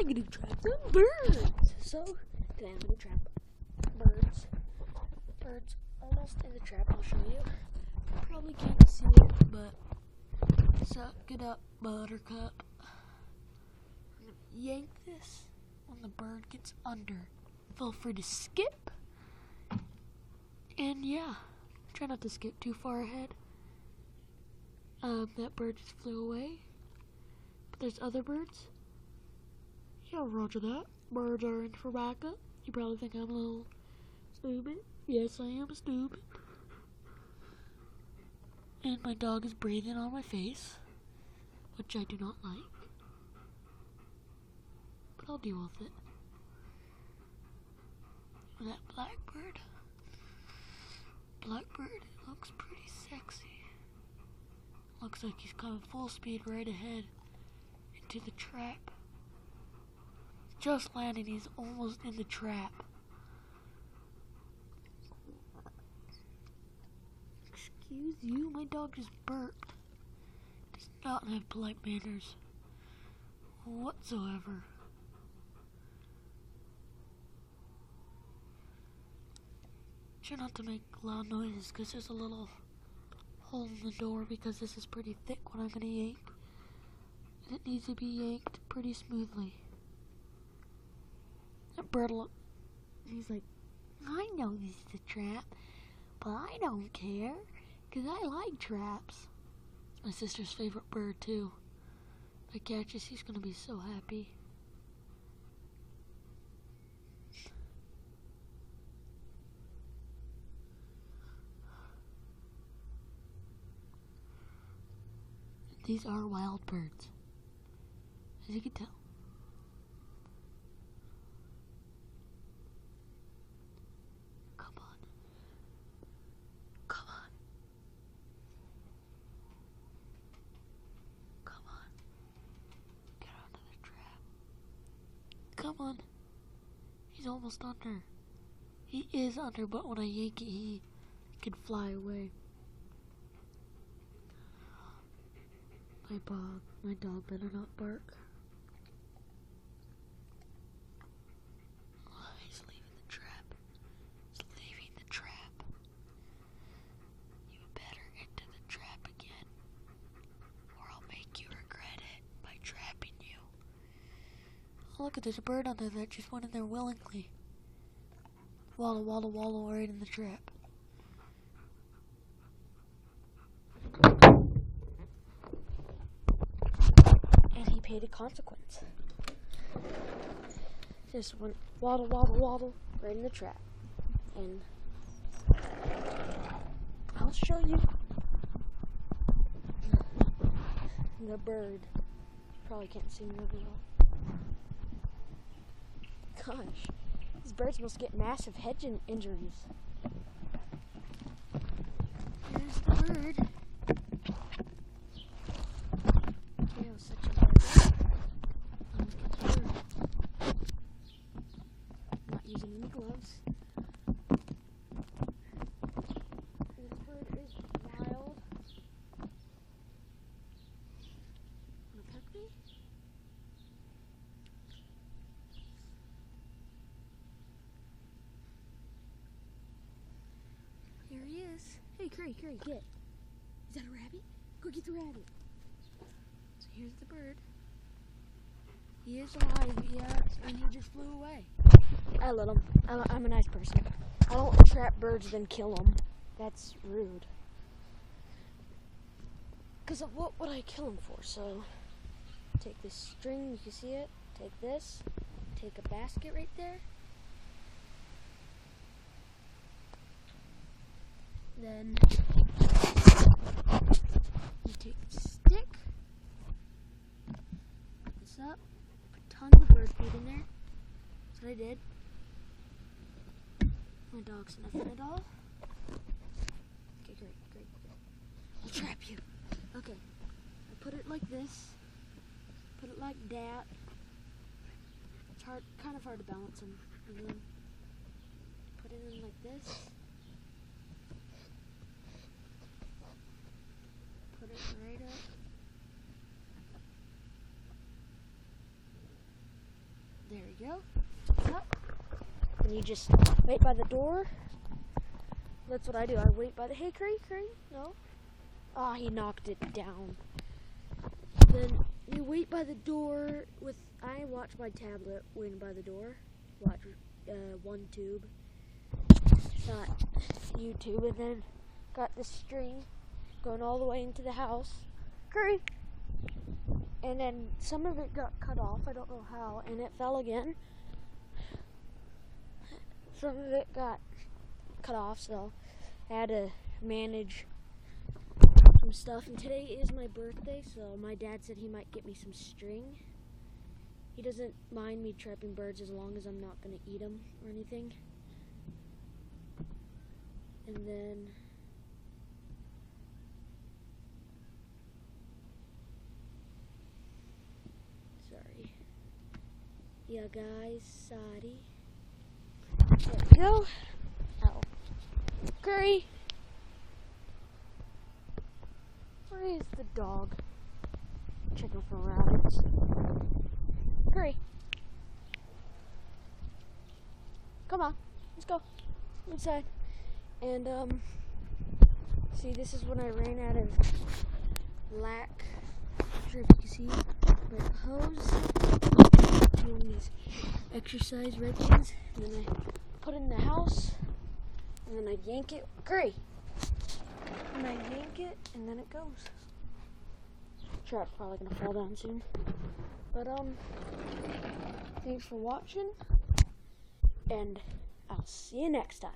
I'm gonna trap some birds. So today I'm gonna trap birds. Birds almost in the trap. I'll show you. Probably can't see it, but suck it up, Buttercup. I'm gonna yank this when the bird gets under. Feel free to skip. And yeah, try not to skip too far ahead. That bird just flew away. But there's other birds. Yeah, roger that. Birds are in for backup. You probably think I'm a little stupid. Yes, I am stupid. And my dog is breathing on my face, which I do not like. But I'll deal with it. That blackbird. Blackbird looks pretty sexy. Looks like he's coming full speed right ahead into the trap. Just landed, he's almost in the trap. Excuse you, my dog just burped. Does not have polite manners whatsoever. Try not to make loud noises because there's a little hole in the door because this is pretty thick when I'm gonna yank. And it needs to be yanked pretty smoothly. That bird he's like, I know this is a trap, but I don't care because I like traps. It's my sister's favorite bird too. If I catch this, he's gonna be so happy. These are wild birds, as you can tell. Come on. Come on. Come on. Get onto the trap. Come on. He's almost under. He is under, but when I yank it, he can fly away. My dog better not bark. Oh, he's leaving the trap. He's leaving the trap. You better enter the trap again, or I'll make you regret it by trapping you. Oh, look, there's a bird under there that just went in there willingly. Wallow, wallow, wallow right in the trap. Paid a consequence. Just went waddle, waddle, waddle right in the trap. And I'll show you the bird. Probably can't see me really well. Gosh, these birds must get massive head injuries. Here's the bird. Gloves. This bird is wild. Wanna peck me? Here he is. Hey, Curry, get. Is that a rabbit? Go get the rabbit. So here's the bird. He is alive, yeah, and he just flew away. I let him. I'm a nice person. I don't trap birds then kill them. That's rude. Because what would I kill them for? So, take this string, you can see it. Take this. Take a basket right there. Then, you take a stick. Put this up. Put tons of bird food in there. That's what I did. My dog's sniffing it all. Okay, great. I'll trap you. Okay. I put it like this. Put it like that. It's kind of hard to balance them. And then put it in like this. Put it right up. you go. Up. And you just wait by the door. That's what I do. I wait by the, hey, Curry, no. Ah, he knocked it down. Then you wait by the door with, I watch my tablet waiting by the door. Watch one tube. Got YouTube, and then got the string going all the way into the house. Curry! And then some of it got cut off, I don't know how, and it fell again. Some of it got cut off, so I had to manage some stuff. And today is my birthday, so my dad said he might get me some string. He doesn't mind me trapping birds as long as I'm not going to eat them or anything. And then sorry. Yeah, guys, sorry. There we go. Ow. Curry! Where is the dog? Checking for rabbits. Curry. Come on, let's go inside. And see, this is when I ran out of lac. Not sure if you can see my hose. Doing these exercise routines, and then I put it in the house, and then I yank it. Curry. And I yank it, and then it goes. Trap's probably gonna fall down soon. But thanks for watching, and I'll see you next time.